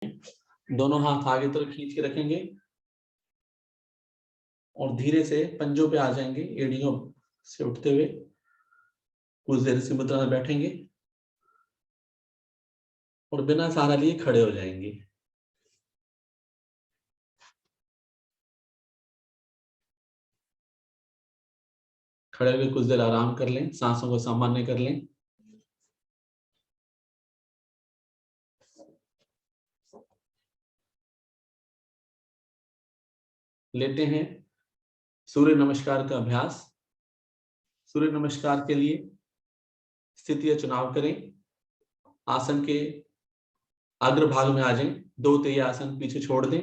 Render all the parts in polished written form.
दोनों हाथ आगे तरफ खींच के रखेंगे और धीरे से पंजों पे आ जाएंगे, एड़ियों से उठते हुए कुछ देर इसी मुद्रा में बैठेंगे और बिना सहारा लिए खड़े हो जाएंगे। खड़े होकर कुछ देर आराम कर लें, सांसों को सामान्य कर लें। लेते हैं सूर्य नमस्कार का अभ्यास। सूर्य नमस्कार के लिए स्थिति का चुनाव करें। आसन के अग्रभाग में आ जाएं। 2 तिहाई आसन पीछे छोड़ दें,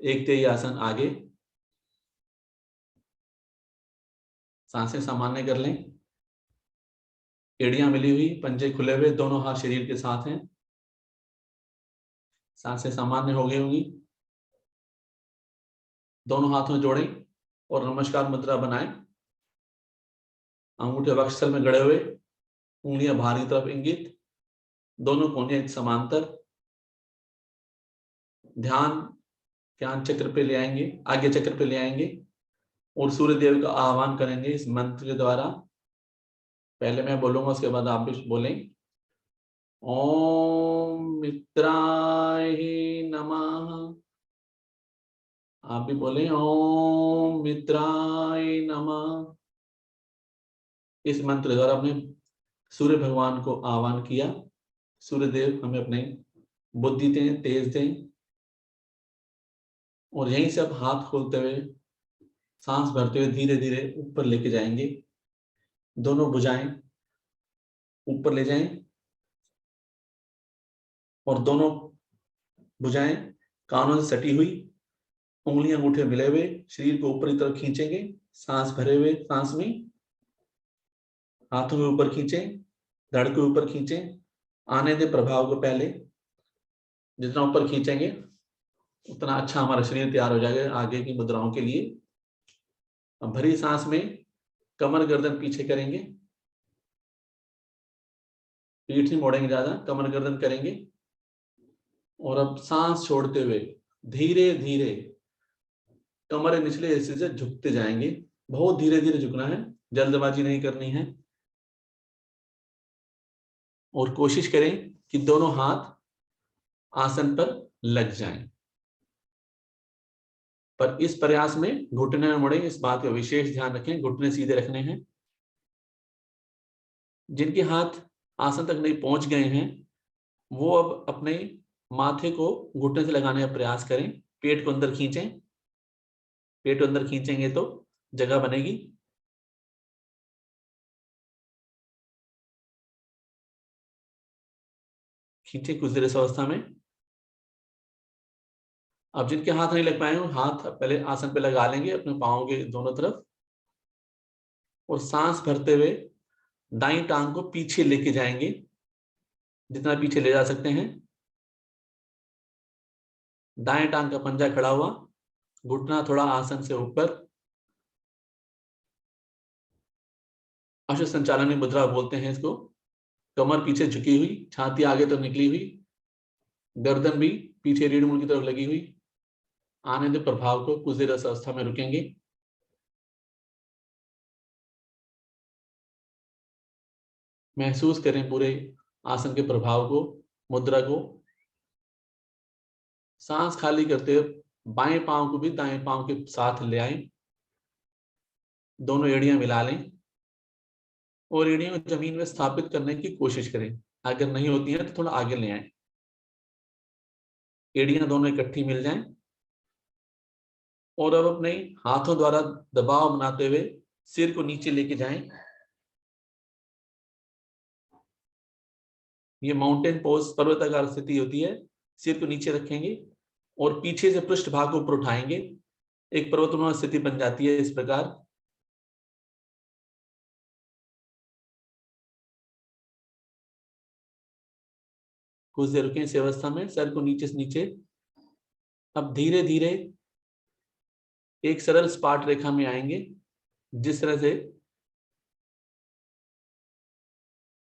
1 तिहाई आसन आगे। सांसें सामान्य कर लें। एड़ियां मिली हुई, पंजे खुले हुए, दोनों हाथ शरीर के साथ हैं। सांसें सामान्य हो गई होंगी। दोनों हाथों जोड़ें और नमस्कार मुद्रा बनाएं। अंगूठे वक्षस्थल में गड़े हुए, उंगलियां बाहर की तरफ इंगित, दोनों कोने समांतर। ध्यान ज्ञान चक्र पे ले आएंगे, आगे चक्र पे ले आएंगे और सूर्य देव का आह्वान करेंगे इस मंत्र के द्वारा। पहले मैं बोलूंगा, उसके बाद आप भी बोलें। ओम मित्राय नमः। आप भी बोलें ओम मित्राय नमः। इस मंत्र द्वारा हमने सूर्य भगवान को आह्वान किया। सूर्य देव हमें अपने बुद्धि दें, तेज दें। और यहीं से अब हाथ खोलते हुए, सांस भरते हुए धीरे धीरे ऊपर लेके जाएंगे। दोनों भुजाएं ऊपर ले जाएं और दोनों भुजाएं कानों से सटी हुई, उंगलियां अंगूठे मिले हुए, शरीर को ऊपर की तरफ खींचेंगे। सांस भरे हुए सांस में हाथों के ऊपर खींचें, धड़ के ऊपर खींचें। आने दे प्रभाव को पहले। जितना ऊपर खींचेंगे उतना अच्छा हमारा शरीर तैयार हो जाएगा आगे की मुद्राओं के लिए। अब भरी सांस में कमर गर्दन पीछे करेंगे, पीठ नहीं मोड़ेंगे ज्यादा, कमर गर्दन करेंगे। और अब सांस छोड़ते हुए धीरे धीरे कमर निचले हिस्से से झुकते जाएंगे। बहुत धीरे धीरे झुकना है, जल्दबाजी नहीं करनी है। और कोशिश करें कि दोनों हाथ आसन पर लग जाएं। पर इस प्रयास में घुटने न मुड़े, इस बात का विशेष ध्यान रखें। घुटने सीधे रखने हैं। जिनके हाथ आसन तक नहीं पहुंच गए हैं वो अब अपने माथे को घुटने से लगाने का प्रयास करें। पेट को अंदर खींचें। पेट को अंदर खींचेंगे तो जगह बनेगी। खींचे कुछ देर इस अवस्था में। अब जिनके हाथ नहीं लग पाए हो, हाथ पहले आसन पे लगा लेंगे अपने पांवों के दोनों तरफ और सांस भरते हुए दाईं टांग को पीछे लेके जाएंगे, जितना पीछे ले जा सकते हैं। दाएं टांग का पंजा खड़ा हुआ, घुटना थोड़ा आसन से ऊपर। अश्व संचालनी मुद्रा बोलते हैं इसको। कमर पीछे झुकी हुई, छाती आगे तो निकली हुई, गर्दन भी पीछे रीढ़ मूल की तरफ लगी हुई। आने दे प्रभाव को, कुछ देर इस अवस्था में रुकेंगे। महसूस करें पूरे आसन के प्रभाव को, मुद्रा को। सांस खाली करते हुए बाएं पांव को भी दाएं पांव के साथ ले आएं। दोनों एड़ियां मिला लें और एड़ियों को जमीन में स्थापित करने की कोशिश करें। अगर नहीं होती है तो थोड़ा आगे ले आए। एड़ियां दोनों इकट्ठी मिल जाएं और अब अपने हाथों द्वारा दबाव बनाते हुए सिर को नीचे लेके जाएं। ये माउंटेन पोज, पर्वताकार स्थिति होती है। सिर को नीचे रखेंगे और पीछे से पृष्ठ भाग को ऊपर उठाएंगे। एक पर्वतनुमा स्थिति बन जाती है इस प्रकार। कुछ देर रुकें इस अवस्था में, सर को नीचे से नीचे। अब धीरे धीरे एक सरल सपाट रेखा में आएंगे, जिस तरह से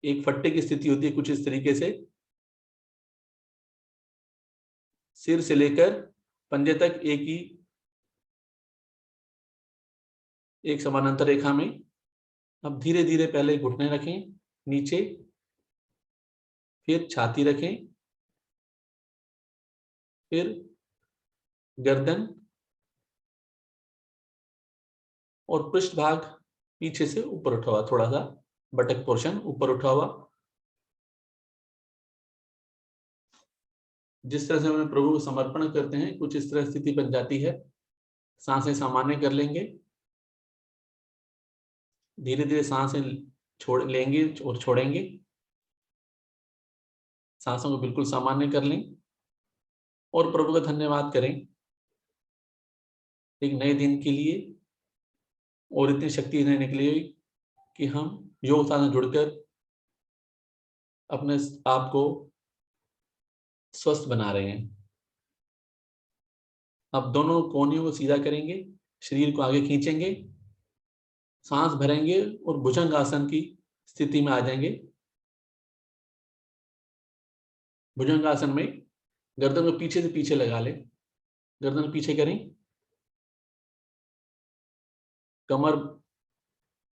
एक फट्टे की स्थिति होती है, कुछ इस तरीके से। सिर से लेकर पंजे तक एक समानांतर रेखा में। अब धीरे धीरे पहले घुटने रखें नीचे, फिर छाती रखें, फिर गर्दन और पृष्ठ भाग पीछे से ऊपर उठा हुआ, थोड़ा सा बटक पोर्शन ऊपर उठा हुआ। जिस तरह से हम प्रभु को समर्पण करते हैं, कुछ इस तरह स्थिति बन जाती है। सांसें सामान्य कर लेंगे, धीरे धीरे सांसें छोड़ लेंगे और छोड़ेंगे। सांसों को बिल्कुल सामान्य कर लें और प्रभु का धन्यवाद करें एक नए दिन के लिए और इतनी शक्ति देने के लिए कि हम योग साधना जुड़कर अपने आप को स्वस्थ बना रहे हैं। अब दोनों कोहनियों को सीधा करेंगे, शरीर को आगे खींचेंगे, सांस भरेंगे और भुजंग आसन की स्थिति में आ जाएंगे। भुजंग आसन में गर्दन को पीछे से पीछे लगा ले, गर्दन पीछे करें, कमर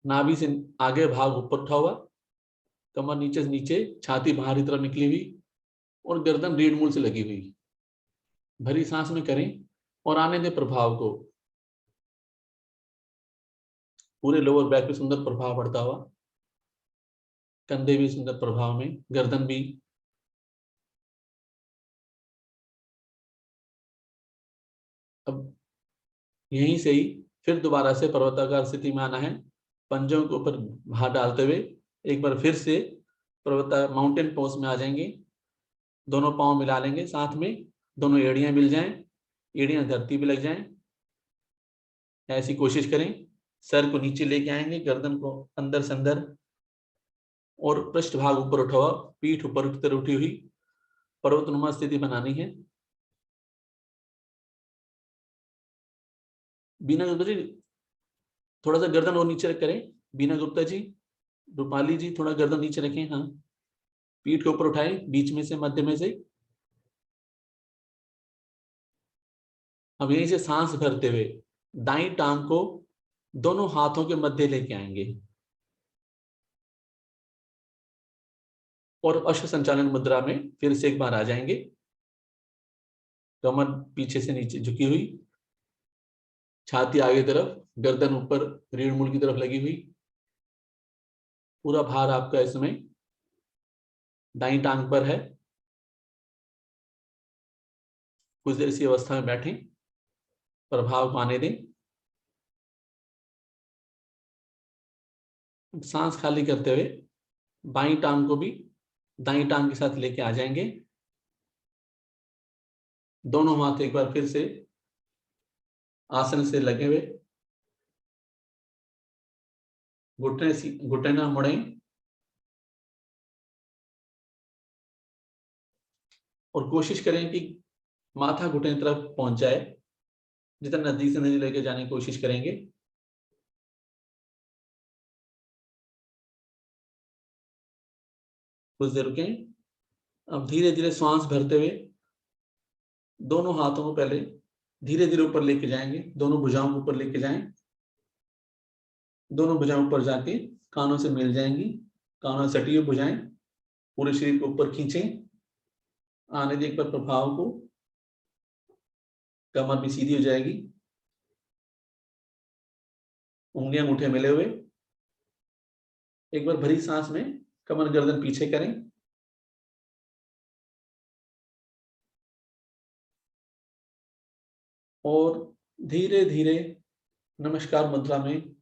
नाभि से आगे भाग ऊपर उठा हुआ, कमर नीचे से नीचे, छाती बाहरी तरफ निकली हुई और गर्दन रीढ़ मूल से लगी हुई। भरी सांस में करें और आने दे प्रभाव को। पूरे लोअर बैक पे सुंदर प्रभाव पड़ता हुआ, कंधे भी सुंदर प्रभाव में, गर्दन भी। अब यहीं से ही फिर दोबारा से पर्वताकार स्थिति में आना है। पंजों के ऊपर हाथ डालते हुए एक बार फिर से पर्वत माउंटेन पोज में आ जाएंगे। दोनों पांव मिला लेंगे साथ में, दोनों एड़ियां मिल जाएं, एड़ियां धरती पे लग जाएं। ऐसी कोशिश करें। सर को नीचे लेके आएंगे, गर्दन को अंदर से अंदर और पृष्ठ भाग ऊपर उठा हुआ, पीठ ऊपर की तरफ उठी हुई पर्वतनुमा स्थिति बनानी है। बीना गुप्ता जी थोड़ा सा गर्दन और नीचे करें। बीना गुप्ता जी, रूपाली जी थोड़ा गर्दन नीचे रखें। हाँ, पीठ के ऊपर उठाएं, बीच में से, मध्य में से। अब यहीं से सांस भरते हुए दाईं टांग को दोनों हाथों के मध्य लेके आएंगे और अश्व संचालन मुद्रा में फिर से एक बार आ जाएंगे। कमर पीछे से नीचे झुकी हुई, छाती आगे तरफ, गर्दन ऊपर रीढ़ मूल की तरफ लगी हुई। पूरा भार आपका इस समय दाईं टांग पर है। कुछ देर इसी अवस्था में बैठें, प्रभाव को आने दें। सांस खाली करते हुए बाईं टांग को भी दाईं टांग के साथ लेके आ जाएंगे। दोनों हाथ एक बार फिर से आसन से लगे हुए, घुटने ना मुड़ें और कोशिश करें कि माथा घुटने की तरफ पहुंच जाए। जितना नजदीक से नजदीक लेके जाने की कोशिश करेंगे। कुछ देर रुकें। अब धीरे धीरे श्वास भरते हुए दोनों हाथों को पहले धीरे धीरे ऊपर लेके जाएंगे, दोनों भुजाओं को ऊपर लेके जाएं। दोनों भुजाएं ऊपर जाके कानों से मिल जाएंगी, कानों से सटी हुई भुजाएं पूरे शरीर को ऊपर खींचें। आने दें एक बार प्रभाव को, कमर भी सीधी हो जाएगी, उंगलियां अंगूठे मिले हुए। एक बार भरी सांस में कमर गर्दन पीछे करें और धीरे धीरे नमस्कार मुद्रा में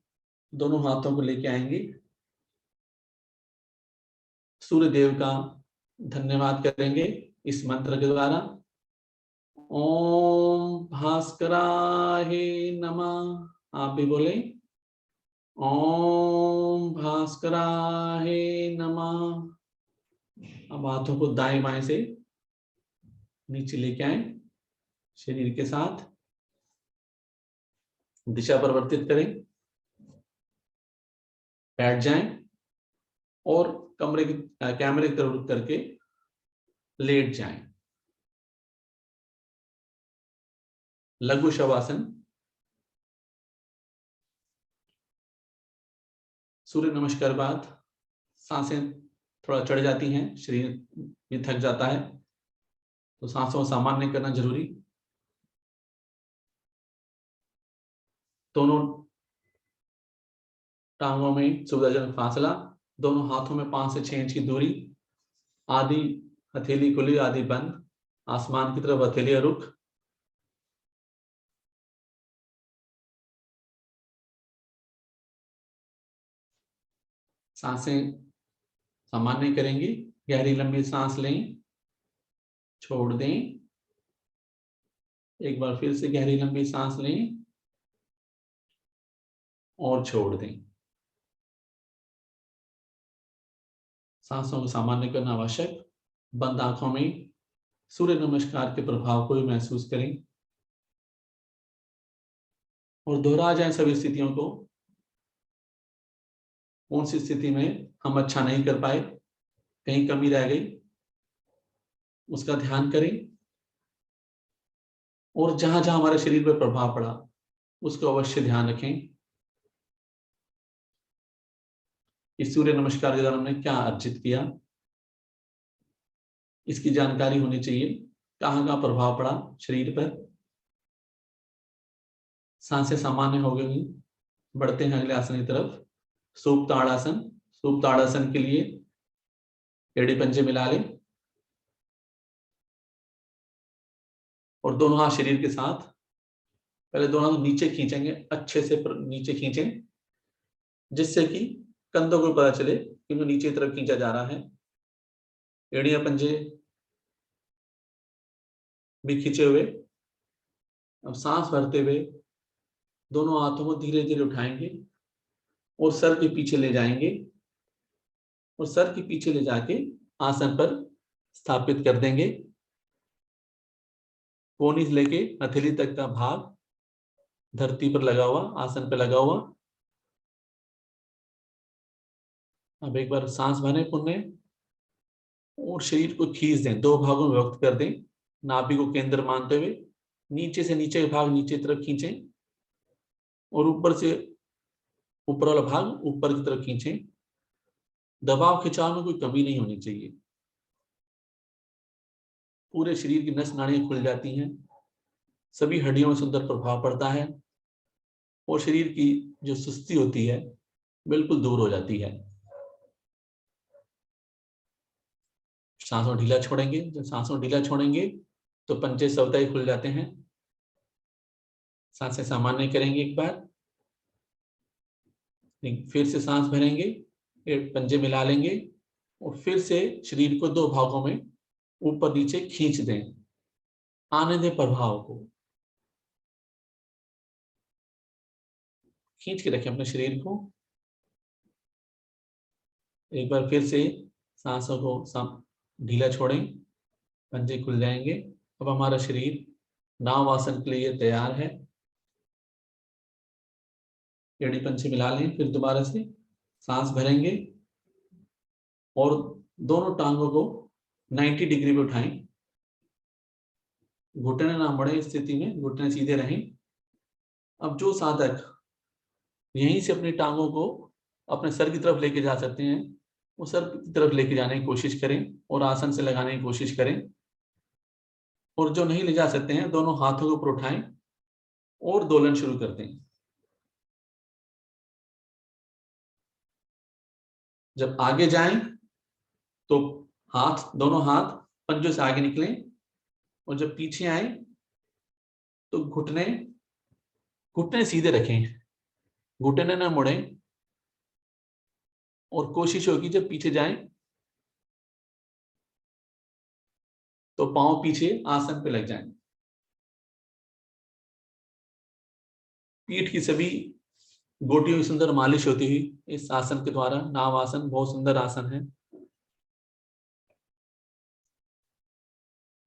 दोनों हाथों को लेके आएंगे। सूर्य देव का धन्यवाद करेंगे इस मंत्र के द्वारा। ओम भास्कराय नमः। आप भी बोले ओम भास्कराय नमः। अब हाथों को दाएं बाएं से नीचे लेके आए, शरीर के साथ दिशा परिवर्तित करें, बैठ जाएं और कैमरे की तरफ रुख करके लेट जाएं। लघु शवासन, सूर्य नमस्कार बाद सांसें थोड़ा चढ़ जाती हैं, शरीर भी थक जाता है, तो सांसों को सामान्य करना जरूरी। दोनों टांगों में सुविधाजनक फासला, दोनों हाथों में 5 से 6 इंच की दूरी, आधी हथेली खुली आधी बंद, आसमान की तरफ हथेलियां रुख। सांसें सामान्य करेंगे, गहरी लंबी सांस लें, छोड़ दें, एक बार फिर से गहरी लंबी सांस लें और छोड़ दें। सांसों को सामान्य करना आवश्यक। बंद आंखों में सूर्य नमस्कार के प्रभाव को भी महसूस करें और दोहरा जाए सभी स्थितियों को। कौन सी स्थिति में हम अच्छा नहीं कर पाए, कहीं कमी रह गई, उसका ध्यान करें और जहां जहां हमारे शरीर पर प्रभाव पड़ा उसको अवश्य ध्यान रखें। इस सूर्य नमस्कार के दौरान हमने क्या अर्जित किया, इसकी जानकारी होनी चाहिए, कहाँ कहाँ प्रभाव पड़ा शरीर पर। सांसें सामान्य हो गई, बढ़ते हैं अगले आसन की तरफ। सुप्त ताड़ासन। सुप्त ताड़ासन के लिए एड़ी पंजे मिला लें और दोनों हाथ शरीर के साथ, पहले दोनों हाथ नीचे खींचेंगे, अच्छे से नीचे खींचें जिससे कि कंधों को पता चले कि मैं नीचे की तरफ खींचा जा रहा है। एड़ियां पंजे भी खींचे हुए। अब सांस भरते हुए दोनों हाथों को धीरे धीरे उठाएंगे और सर के पीछे ले जाएंगे और सर के पीछे ले जाके आसन पर स्थापित कर देंगे। कोहनी से लेके हथेली तक का भाग धरती पर लगा हुआ, आसन पर लगा हुआ। अब एक बार सांस भरें पुण्य और शरीर को खींच दें, 2 भागों में विभक्त कर दें। नाभि को केंद्र मानते हुए नीचे से नीचे का भाग नीचे तरफ खींचें और ऊपर से ऊपर वाला भाग ऊपर की तरफ खींचें। दबाव खिंचाव में कोई कमी नहीं होनी चाहिए। पूरे शरीर की नस नाड़ियां खुल जाती हैं, सभी हड्डियों में सुंदर प्रभाव पड़ता है और शरीर की जो सुस्ती होती है बिल्कुल दूर हो जाती है। सांसों ढीला छोड़ेंगे, जब सांसों ढीला छोड़ेंगे तो पंजे स्वतः ही खुल जाते हैं। सांसें सामान्य करेंगे एक बार, फिर से सांस भरेंगे, पंजे मिला लेंगे और फिर से शरीर को 2 भागों में ऊपर नीचे खींच दें, आने दें प्रभाव को, खींच के रखें अपने शरीर को। एक बार फिर से सांसों को ढीला छोड़ें, पंजे खुल जाएंगे। अब हमारा शरीर नाव आसन के लिए तैयार है। एड़ी पंजे मिला लें, फिर दोबारा से सांस भरेंगे और दोनों टांगों को 90 डिग्री पे उठाएं। घुटने ना बढ़े, इस स्थिति में घुटने सीधे रहें। अब जो साधक यहीं से अपनी टांगों को अपने सर की तरफ लेके जा सकते हैं वो सर की तरफ लेके जाने की कोशिश करें और आसन से लगाने की कोशिश करें। और जो नहीं ले जा सकते हैं दोनों हाथों को ऊपर उठाएं और दोलन शुरू कर दें। जब आगे जाएं तो दोनों हाथ पंजों से आगे निकलें और जब पीछे आए तो घुटने सीधे रखें, घुटने न मुड़े और कोशिश होगी जब पीछे जाएं तो पांव पीछे आसन पे लग जाएं। पीठ की सभी गोटियों की सुंदर मालिश होती हुई इस आसन के द्वारा। नाव आसन बहुत सुंदर आसन है।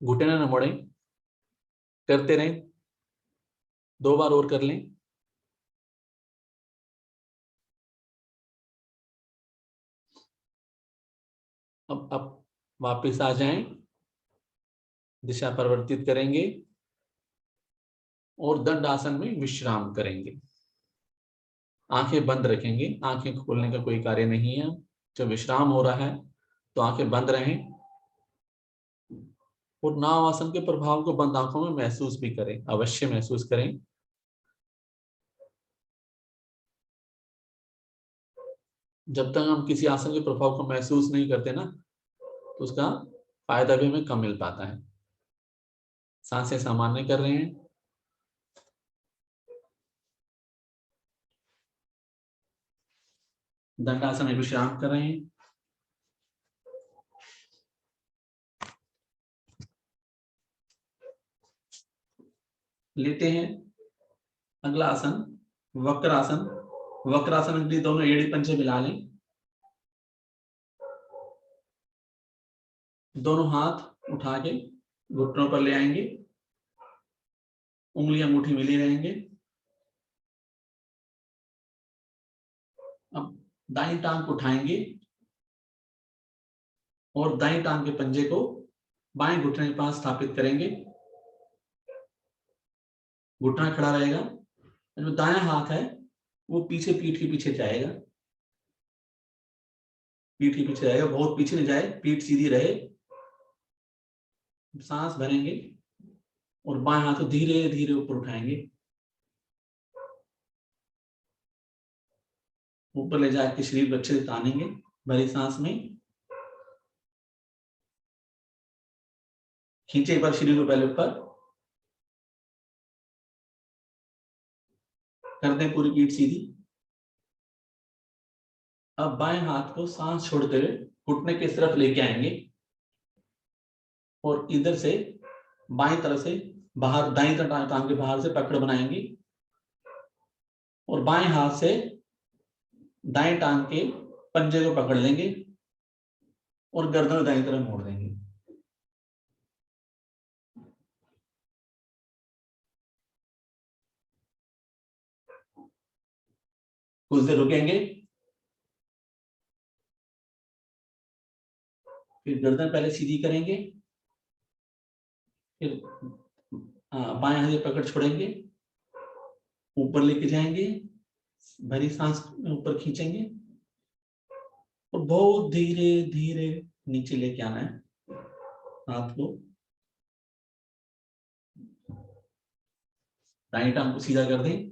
घुटने न मोड़ें, करते रहें, 2 बार और कर लें। अब वापस आ जाएं, दिशा परिवर्तित करेंगे और दंड आसन में विश्राम करेंगे। आंखें बंद रखेंगे, आंखें खोलने का कोई कार्य नहीं है। जब विश्राम हो रहा है तो आंखें बंद रहें और नाव आसन के प्रभाव को बंद आंखों में महसूस भी करें, अवश्य महसूस करें। जब तक हम किसी आसन के प्रभाव को महसूस नहीं करते ना, तो उसका फायदा भी हमें कम मिल पाता है। सांसें सामान्य कर रहे हैं। दंडासन में विश्राम कर रहे हैं। लेते हैं। अगला आसन वक्रासन। वक्रासन के लिए दोनों एड़ी पंजे मिला लें। दोनों हाथ उठा के घुटनों पर ले आएंगे, उंगलियां मुट्ठी मिली रहेंगे। अब दाईं टांग उठाएंगे और दाईं टांग के पंजे को बाएं घुटने के पास स्थापित करेंगे। घुटना खड़ा रहेगा। जो दायां हाथ है वो पीछे पीठ के पीछे जाएगा, पीठ के पीछे जाएगा, बहुत पीछे नहीं जाए, पीठ सीधी रहे। सांस भरेंगे और बाएं हाथ को धीरे धीरे ऊपर उठाएंगे, ऊपर ले जाके शरीर को अच्छे से तानेंगे भरी सांस में। खींचे एक बार शरीर को पहले ऊपर, कर दें पूरी पीठ सीधी। अब बाएं हाथ को सांस छोड़ते हुए घुटने की तरफ लेके आएंगे और इधर से बाएं तरफ से बाहर, दाईं टांग के बाहर से पकड़ बनाएंगे और बाएं हाथ से दाएं टांग के पंजे को पकड़ लेंगे और गर्दन दाईं तरफ मोड़ देंगे। कुछ देर रुकेंगे, फिर गर्दन पहले सीधी करेंगे, फिर बाएं हाथ से पकड़ छोड़ेंगे, ऊपर लेके जाएंगे, भरी सांस ऊपर खींचेंगे और बहुत धीरे धीरे नीचे लेके आना है हाथ को। दाईं टांग को सीधा कर दें।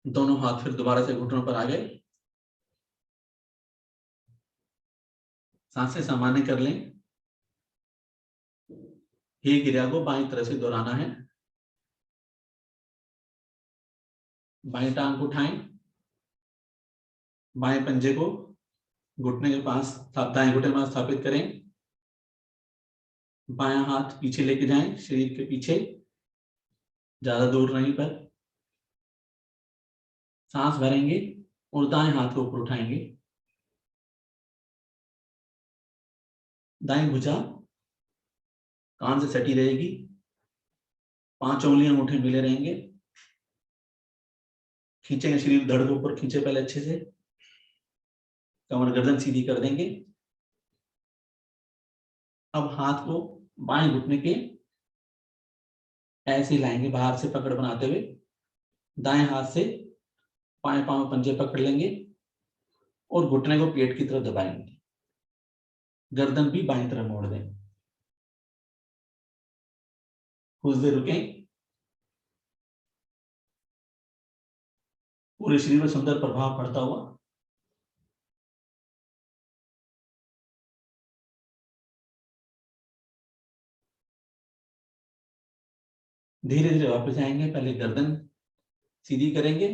दोनों हाथ फिर दोबारा से घुटनों पर आ गए। सांसें सामान्य कर लें। ये क्रिया को बाईं तरफ से दोहराना है। बाईं टांग को उठाएं, बाएं पंजे को घुटने के पास, दाएं घुटने के पास स्थापित करें। बायां हाथ पीछे लेके जाएं, शरीर के पीछे, ज्यादा दूर नहीं पर। सांस भरेंगे और दाएं हाथ को ऊपर उठाएंगे। दाएं भुजा कान से सटी रहेगी, 5 उंगलियां अंगूठे मिले रहेंगे। खींचेंगे शरीर, धड़ को ऊपर खींचे पहले अच्छे से, कमर गर्दन सीधी कर देंगे। अब हाथ को बाएं घुटने के ऐसे लाएंगे, बाहर से पकड़ बनाते हुए। दाएं हाथ से बाएं पांव पंजे पकड़ लेंगे और घुटने को पेट की तरफ दबाएंगे। गर्दन भी बाएं तरफ मोड़ दें। कुछ देर रुकें। पूरे शरीर में सुंदर प्रभाव पड़ता हुआ। धीरे धीरे वापस आएंगे। पहले गर्दन सीधी करेंगे,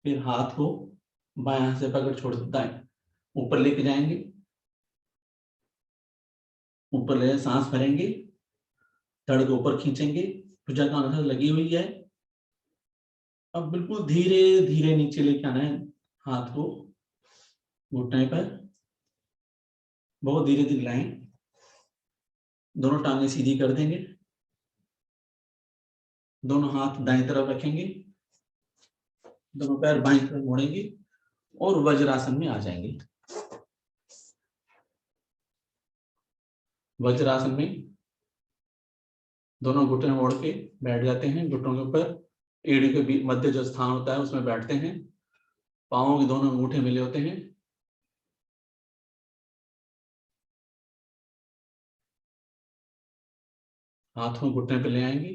फिर हाथ को बाएं हाथ से पकड़ छोड़ दाएं ऊपर लेके जाएंगे, ऊपर ले सांस भरेंगे, धड़ को ऊपर खींचेंगे, भुजा का अंदर लगी हुई है। अब बिल्कुल धीरे धीरे नीचे लेके आना है हाथ को घुटने पर, बहुत धीरे धीरे लाएं। दोनों टांगें सीधी कर देंगे, दोनों हाथ दाएं तरफ रखेंगे, दोनों पैर बाएं तरफ मोड़ेंगे और वज्रासन में आ जाएंगे। वज्रासन में दोनों घुटने मोड़ के बैठ जाते हैं, घुटनों के ऊपर एड़ी के मध्य जो स्थान होता है उसमें बैठते हैं। पांवों के दोनों अंगूठे मिले होते हैं। हाथों घुटने पे ले आएंगे।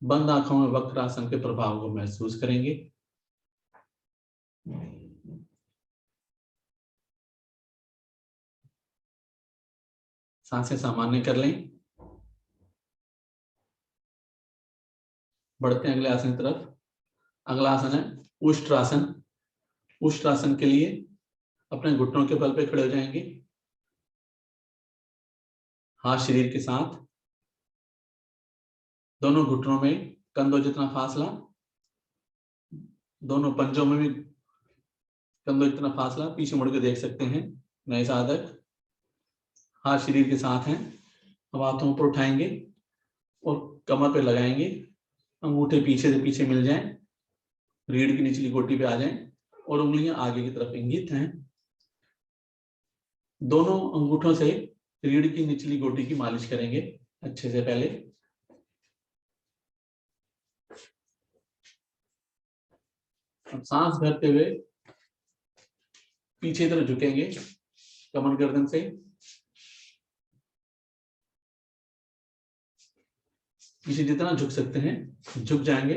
बंद आंखों में वक्रासन के प्रभाव को महसूस करेंगे। सांसें सामान्य कर लें। बढ़ते हैं अगले आसन की तरफ। अगला आसन है उष्ट्रासन। उष्ट्रासन के लिए अपने घुटनों के बल पे खड़े हो जाएंगे। हाथ शरीर के साथ, दोनों घुटनों में कंधों जितना फासला, दोनों पंजों में भी कंधों जितना फासला। पीछे मुड़ के देख सकते हैं नए साधक। हाथ शरीर के साथ हैं। अब हाथों पर उठाएंगे और कमर पे लगाएंगे। अंगूठे पीछे से पीछे मिल जाएं, रीढ़ की निचली गोटी पे आ जाएं और उंगलियां आगे की तरफ इंगित हैं। दोनों अंगूठों से रीढ़ की निचली गोटी की मालिश करेंगे अच्छे से। पहले अब सांस भरते हुए पीछे तरफ झुकेंगे कमर गर्दन से। पीछे जितना झुक सकते हैं झुक जाएंगे।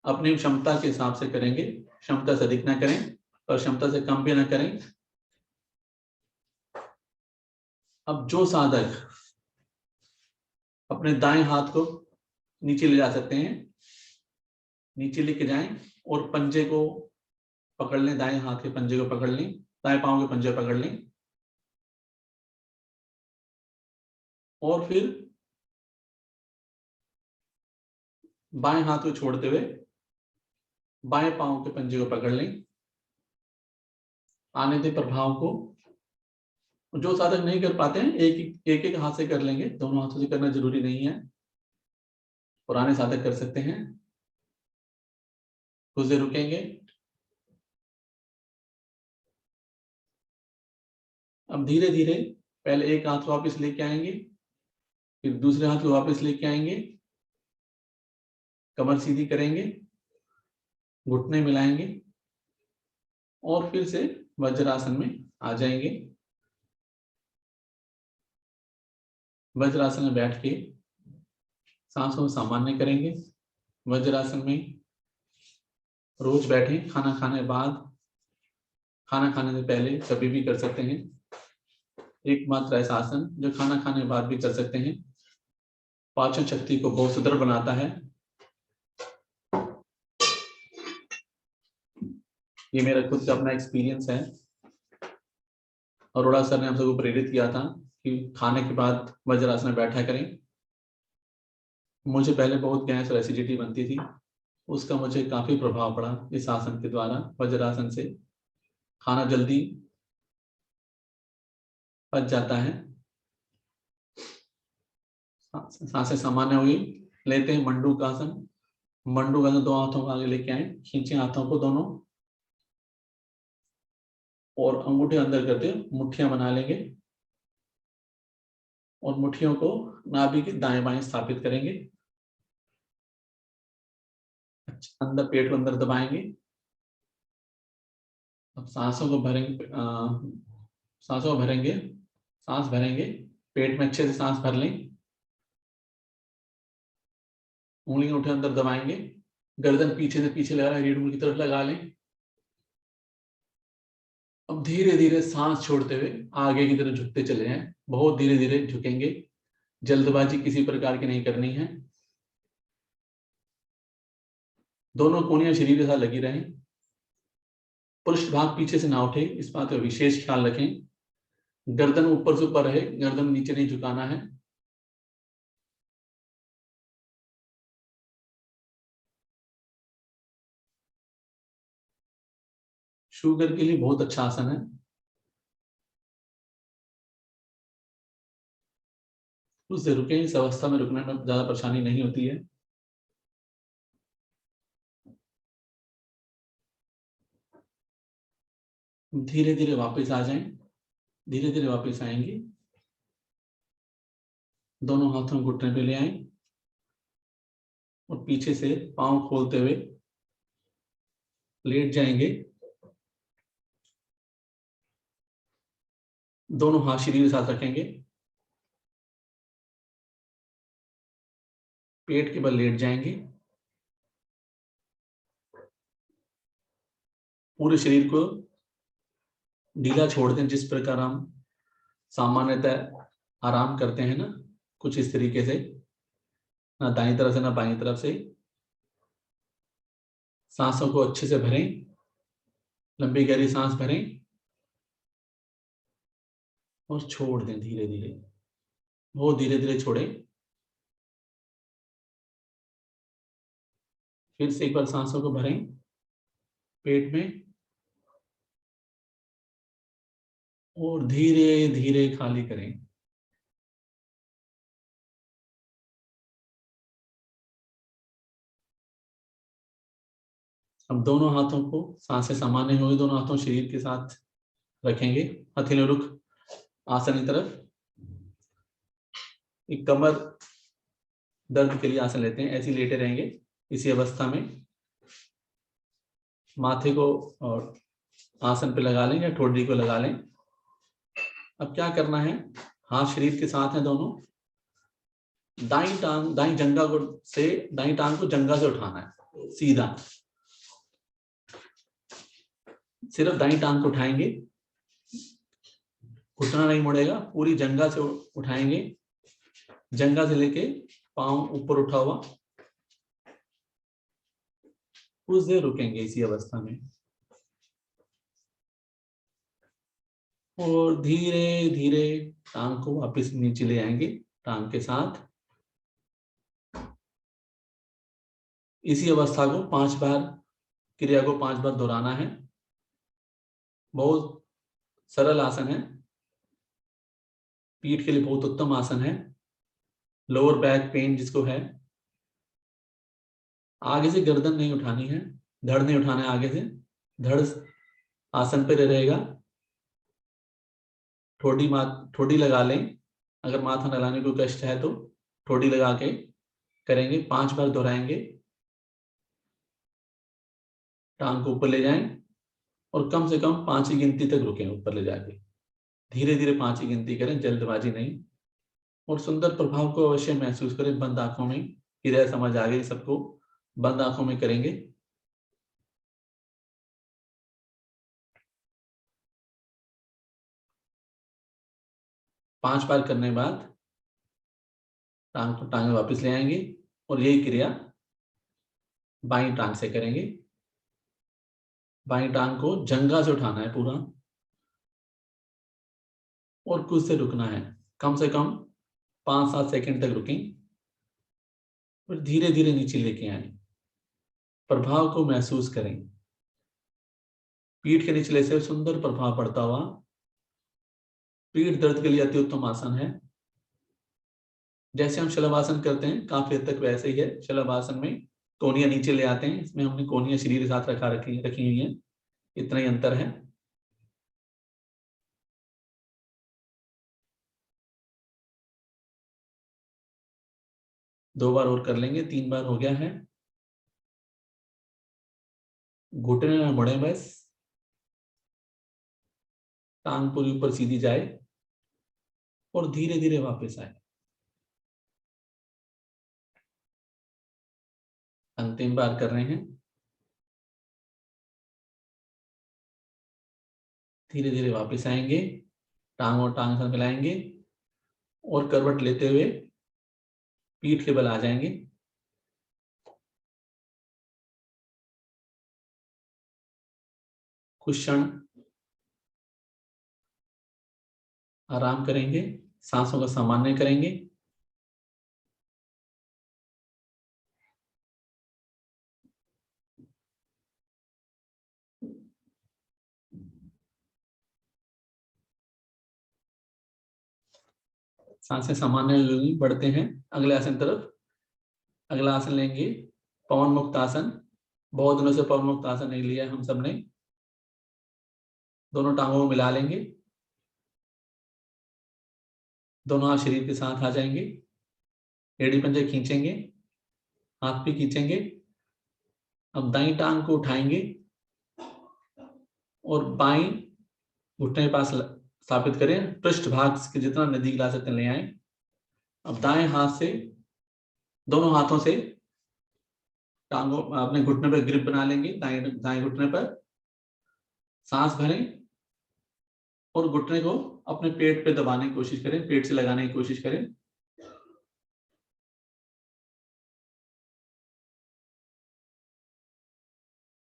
अपनी क्षमता के हिसाब से करेंगे। क्षमता से अधिक ना करें और क्षमता से कम भी ना करें। अब जो साधक अपने दाएं हाथ को नीचे ले जा सकते हैं, नीचे लेके जाएं और पंजे को पकड़ लें। दाएं हाथ के पंजे को पकड़ लें, दाएं पांव के पंजे पकड़ लें और फिर बाएं हाथ को छोड़ते हुए बाएं पांव के पंजे को पकड़ लें। आने दे प्रभाव को। जो साधक नहीं कर पाते हैं एक एक हाथ से कर लेंगे, दोनों हाथों से करना जरूरी नहीं है। पुराने साधक कर सकते हैं। कुछ देर रुकेंगे। अब धीरे धीरे पहले एक हाथ वापस लेके आएंगे, फिर दूसरे हाथ को वापस लेके आएंगे। कमर सीधी करेंगे, घुटने मिलाएंगे और फिर से वज्रासन में आ जाएंगे। वज्रासन में बैठ के सांसों को सामान्य करेंगे। वज्रासन में रोज बैठें। खाना खाने के बाद, खाना खाने से पहले कभी भी कर सकते हैं। एकमात्र ऐसा आसन जो खाना खाने के बाद भी कर सकते हैं। पाचन शक्ति को बहुत सुदृढ़ बनाता है। ये मेरा खुद का अपना एक्सपीरियंस है। अरोड़ा सर ने हम सबको प्रेरित किया था कि खाने के बाद वज्रासन में बैठा करें। मुझे पहले बहुत गैस और एसिडिटी बनती थी, उसका मुझे काफी प्रभाव पड़ा इस आसन के द्वारा। वज्रासन से खाना जल्दी पच जाता है। सांसें सामान्य हुई। लेते हैं मंडूक आसन। मंडूक आसन, दो हाथों को आगे लेके आए, खींचे हाथों को दोनों और अंगूठे अंदर करते मुट्ठियां बना लेंगे और मुट्ठियों को नाभि के दाएं बाएं स्थापित करेंगे। अच्छा, अंदर पेट को अंदर दबाएंगे। अब सांसों को भरेंगे। सांसों को भरेंगे, सांस भरेंगे। पेट में अच्छे से सांस भर लें। उंगलियां उठे अंदर दबाएंगे। गर्दन पीछे से पीछे लगा, रीढ़ की तरफ लगा लें। अब धीरे धीरे सांस छोड़ते हुए आगे की तरफ झुकते चले जाएं। बहुत धीरे धीरे झुकेंगे, जल्दबाजी किसी प्रकार की नहीं करनी है। दोनों कोहनियां शरीर के साथ लगी रहें। पृष्ठ भाग पीछे से ना उठे, इस बात का विशेष ख्याल रखें। गर्दन ऊपर से ऊपर रहे, गर्दन नीचे नहीं झुकाना है। शुगर के लिए बहुत अच्छा आसन है। उससे रुकें। इस अवस्था में रुकने में ज्यादा परेशानी नहीं होती है। धीरे धीरे वापस आ जाएं। धीरे धीरे वापस आएंगे। दोनों हाथों को घुटने पे ले आए। और पीछे से पांव खोलते हुए लेट जाएंगे। दोनों हाथ शरीर के साथ रखेंगे, पेट के बल लेट जाएंगे। पूरे शरीर को ढीला छोड़ दें, जिस प्रकार हम सामान्यतः आराम करते हैं ना, कुछ इस तरीके से, ना दाईं तरफ से ना बाईं तरफ से। सांसों को अच्छे से भरें, लंबी गहरी सांस भरें और छोड़ दें धीरे धीरे, बहुत धीरे धीरे छोड़ें। फिर से एक बार सांसों को भरें पेट में और धीरे धीरे खाली करें। अब दोनों हाथों को, सांसें सामान्य होगी, दोनों हाथों शरीर के साथ रखेंगे, हथेली रुख आसन की तरफ। एक कमर दर्द के लिए आसन लेते हैं, ऐसे लेटे रहेंगे। इसी अवस्था में माथे को और आसन पे लगा लें या ठोड़ी को लगा लें। अब क्या करना है, हाथ शरीर के साथ हैं दोनों। दाईं टांग, दाईं जंघा को से, दाईं टांग को जंघा से उठाना है सीधा। सिर्फ दाईं टांग को उठाएंगे, घुटना नहीं मुड़ेगा, पूरी जंघा से उठाएंगे। जंघा से लेके पांव ऊपर उठा हुआ, कुछ देर रुकेंगे इसी अवस्था में और धीरे धीरे टांग को वापस नीचे ले आएंगे टांग के साथ। इसी अवस्था को 5 बार, क्रिया को 5 बार दोहराना है। बहुत सरल आसन है, पीठ के लिए बहुत उत्तम आसन है। लोअर बैक पेन जिसको है, आगे से गर्दन नहीं उठानी है, धड़ नहीं उठाना है आगे से, धड़ आसन पर रहेगा। ठोडी लगा लें, अगर माथा नहलाने को कष्ट है तो ठोडी लगा के करेंगे। 5 बार दोहराएंगे। टांग को ऊपर ले जाएं और कम से कम 5 की गिनती तक रुकें ऊपर ले जाके। धीरे धीरे 5 की गिनती करें, जल्दबाजी नहीं। और सुंदर प्रभाव को अवश्य महसूस करें। बंद आंखों में, क्रिया समझ आ गई सबको, बंद आंखों में करेंगे। पांच बार करने के बाद टांग को टांग वापस ले आएंगे और यही क्रिया बाईं टांग से करेंगे। बाईं टांग को जंघा से उठाना है पूरा और कुछ से रुकना है, कम से कम 5-7 सेकंड तक रुकें और धीरे धीरे नीचे लेके आए। प्रभाव को महसूस करें। पीठ के निचले से सुंदर प्रभाव पड़ता हुआ। पीठ दर्द के लिए अति उत्तम आसन है। जैसे हम शलभासन करते हैं काफी हद तक वैसे ही है। शलभासन में कोहनियां नीचे ले आते हैं, इसमें हमने कोहनियां शरीर के साथ रखी हुई है, इतना ही अंतर है। दो बार और कर लेंगे, 3 बार हो गया है। घुटने ना मुड़े, बस टांग पूरी ऊपर सीधी जाए और धीरे धीरे वापस आए। अंतिम बार कर रहे हैं। धीरे धीरे वापस आएंगे, टांग और टांग साथ मिलाएंगे और करवट लेते हुए पीठ के बल आ जाएंगे। कुछ क्षण आराम करेंगे, सांसों का सामान्य करेंगे। सांसें सामान्य होगी, बढ़ते हैं अगले आसन तरफ। अगला आसन लेंगे पवन मुक्त आसन। बहुत दिनों से पवन मुक्त आसन नहीं लिया हम सब ने। दोनों टांगों को मिला लेंगे, दोनों हाथ शरीर के साथ आ जाएंगे, एड़ी पंजे खींचेंगे हाथ पे खींचेंगे। अब दाईं टांग को उठाएंगे और बाईं घुटने के पास स्थापित करें, पृष्ठ भाग के जितना नदी गिला सकते ले आए। अब दाएं हाथ से, दोनों हाथों से टांगों अपने घुटने पर ग्रिप बना लेंगे, दाएं घुटने पर। सांस भरें और घुटने को अपने पेट पे दबाने की कोशिश करें, पेट से लगाने की कोशिश करें।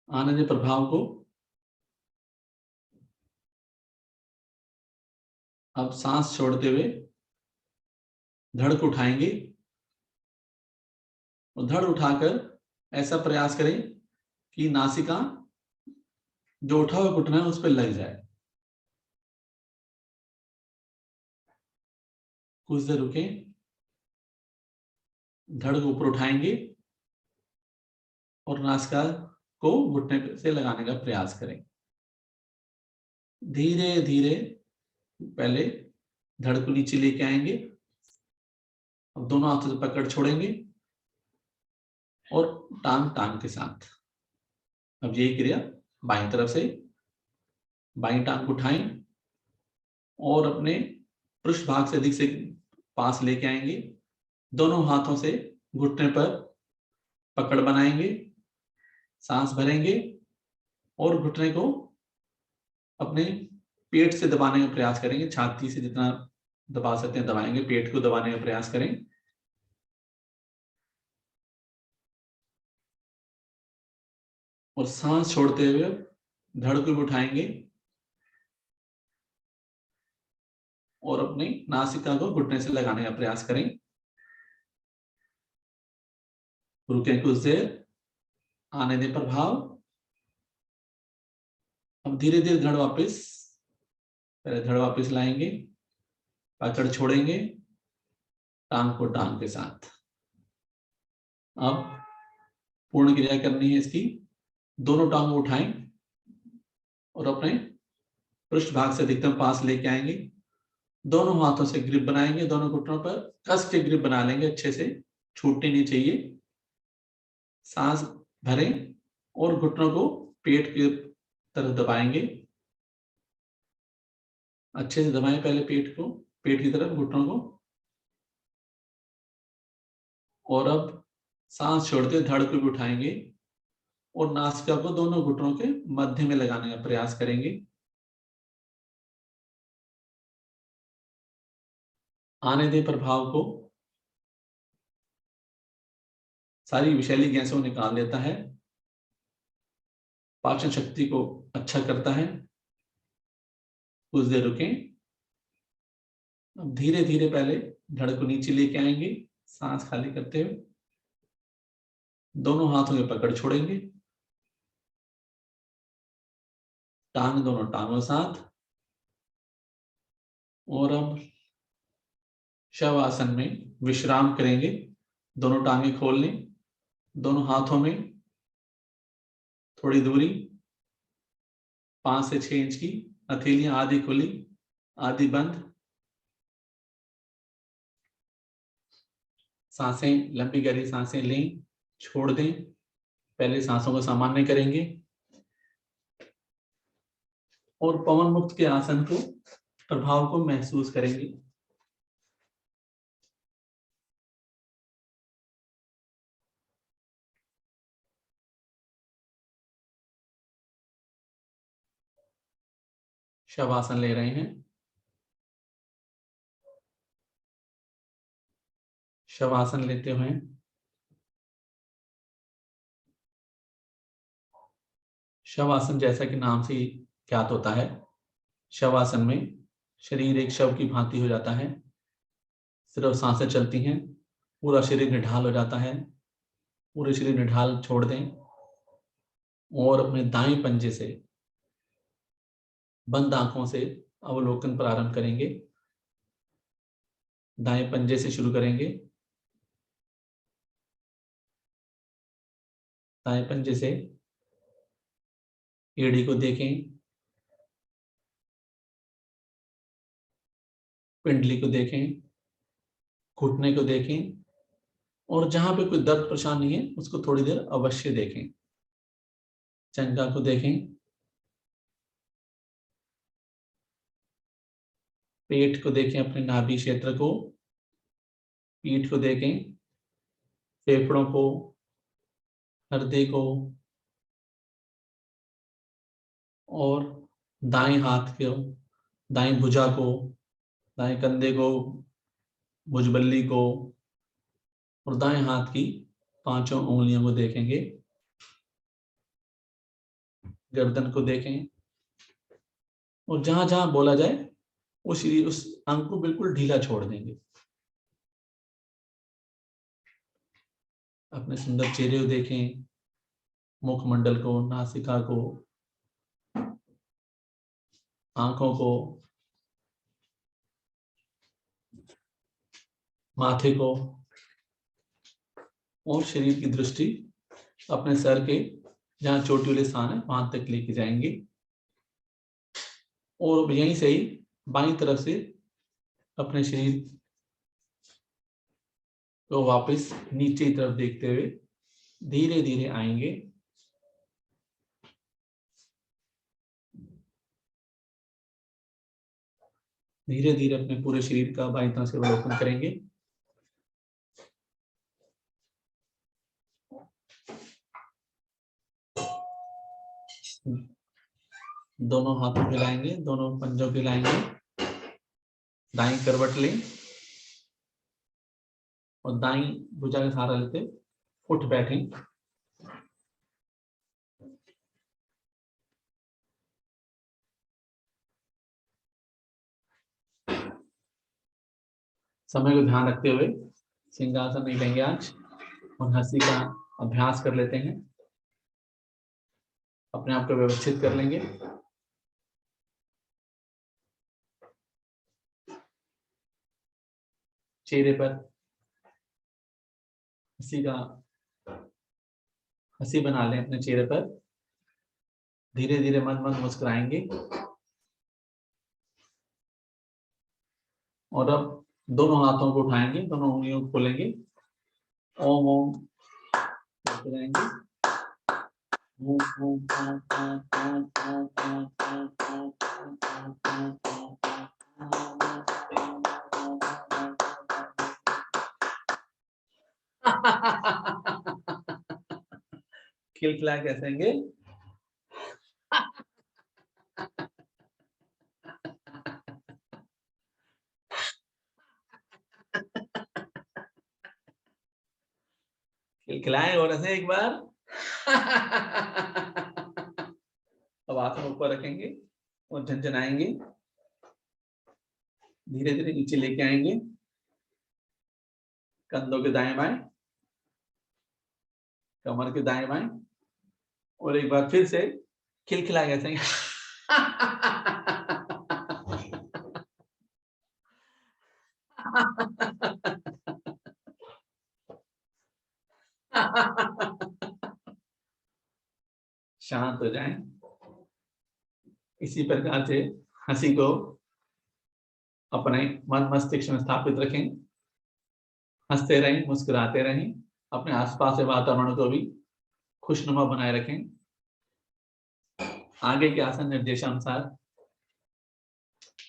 आने दें प्रभाव को। अब सांस छोड़ते हुए धड़ को उठाएंगे और धड़ उठाकर ऐसा प्रयास करें कि नासिका जो उठा हुआ घुटना है उस पर लग जाए। कुछ देर रुकें, धड़ को ऊपर उठाएंगे और नासिका को घुटने से लगाने का प्रयास करें। धीरे धीरे पहले धड़ को नीचे लेके आएंगे। अब दोनों हाथों से पकड़ छोड़ेंगे और टांग टांग के साथ। अब यही क्रिया बाईं तरफ से, बाईं टांग को उठाएं और अपने पृष्ठ भाग से अधिक से पास लेके आएंगे। दोनों हाथों से घुटने पर पकड़ बनाएंगे, सांस भरेंगे और घुटने को अपने पेट से दबाने का प्रयास करेंगे। छाती से जितना दबा सकते हैं दबाएंगे, पेट को दबाने का प्रयास करें। और सांस छोड़ते हुए धड़ को भी उठाएंगे और अपनी नासिका को घुटने से लगाने का प्रयास करें। रुकें कुछ देर, आने दें प्रभाव। अब धीरे धीरे धड़ वापस, पहले धड़ वापस लाएंगे, पकड़ छोड़ेंगे टांग को टांग के साथ। अब पूर्ण क्रिया करनी है इसकी। दोनों टांग उठाएं और अपने पृष्ठ भाग से अधिकतम पास लेके आएंगे। दोनों हाथों से ग्रिप बनाएंगे, दोनों घुटनों पर कस के ग्रिप बना लेंगे, अच्छे से छूटनी नहीं चाहिए। सांस भरें और घुटनों को पेट की तरफ दबाएंगे। अच्छे से दबाएं पहले पेट को, पेट की तरफ घुटनों को। और अब सांस छोड़ते धड़ को भी उठाएंगे और नासिका को दोनों घुटनों के मध्य में लगाने का प्रयास करेंगे। आने दें प्रभाव को। सारी विषैली गैसों निकाल देता है, पाचन शक्ति को अच्छा करता है। कुछ देर रुकें। अब धीरे धीरे पहले धड़ को नीचे लेके आएंगे, सांस खाली करते हुए। दोनों हाथों में पकड़ छोड़ेंगे, टांग दोनों टांगों साथ। और अब शव आसन में विश्राम करेंगे। दोनों टांगे खोल लें, दोनों हाथों में थोड़ी दूरी 5 से 6 इंच की, हथेलियां आधी खुली आधी बंद। सांसें लंबी गहरी सांसें लें, छोड़ दें। पहले सांसों को सामान्य करेंगे और पवन मुक्त के आसन को, प्रभाव को महसूस करेंगे। शवासन ले रहे हैं। शवासन लेते हुए शवासन जैसा कि नाम से ज्ञात होता है, शवासन में शरीर एक शव की भांति हो जाता है। सिर्फ सांसें चलती हैं, पूरा शरीर निढाल हो जाता है। पूरे शरीर निढाल छोड़ दें और अपने दाएं पंजे से बंद आंखों से अवलोकन प्रारंभ करेंगे। दाएं पंजे से शुरू करेंगे। दाएं पंजे से एड़ी को देखें, पिंडली को देखें, घुटने को देखें और जहां पे कोई दर्द परेशानी है उसको थोड़ी देर अवश्य देखें। चंगा को देखें, पेट को देखें, अपने नाभि क्षेत्र को, पीठ को देखें, फेफड़ों को, हृदय को, और दाएं हाथ को, दाएं भुजा को, दाएं कंधे को, भुजबल्ली को, और दाएं हाथ की 5 उंगलियों को देखेंगे। गर्दन को देखें, और जहां जहां बोला जाए उस अंग को बिल्कुल ढीला छोड़ देंगे। अपने सुंदर चेहरे को देखें, मुखमंडल को, नासिका को, आंखों को, माथे को, और शरीर की दृष्टि अपने सर के जहां चोटी वाले स्थान है वहां तक लेके जाएंगे। और यहीं से ही बाईं तरफ से अपने शरीर को वापस नीचे की तरफ देखते हुए धीरे धीरे आएंगे। धीरे धीरे अपने पूरे शरीर का बाईं तरफ से अवलोकन करेंगे। दोनों हाथों को हिलाएंगे, दोनों पंजों को हिलाएंगे, दाईं करवट लें और दाईं भुजा का सहारा लेते उठ बैठें। समय को ध्यान रखते हुए सिंहासन नहीं लेंगे आज, और हंसी का अभ्यास कर लेते हैं। अपने आप को व्यवस्थित कर लेंगे। चेहरे पर हंसी बना लें अपने चेहरे पर। धीरे धीरे मन मन मुस्कुराएंगे। और अब दोनों हाथों को उठाएंगे, दोनों उंगलियों को खोलेंगे, ओम ओम करते जाएंगे। खिलखिला के हंसेंगे। खिलखिलाएं और हंसे एक बार। अब हाथों ऊपर रखेंगे और झंझनाएंगे। धीरे धीरे नीचे लेके आएंगे, कंधों के दाएं बाएं, कमर के दाएं बाएं, और एक बार फिर से खिलखिला के हंसेंगे। शांत हो जाएं। इसी प्रकार से हंसी को अपने मन मस्तिष्क में स्थापित रखें। हंसते रहें, मुस्कुराते रहें। अपने आसपास के वातावरण को भी खुशनुमा बनाए रखें। आगे के आसन निर्देशानुसार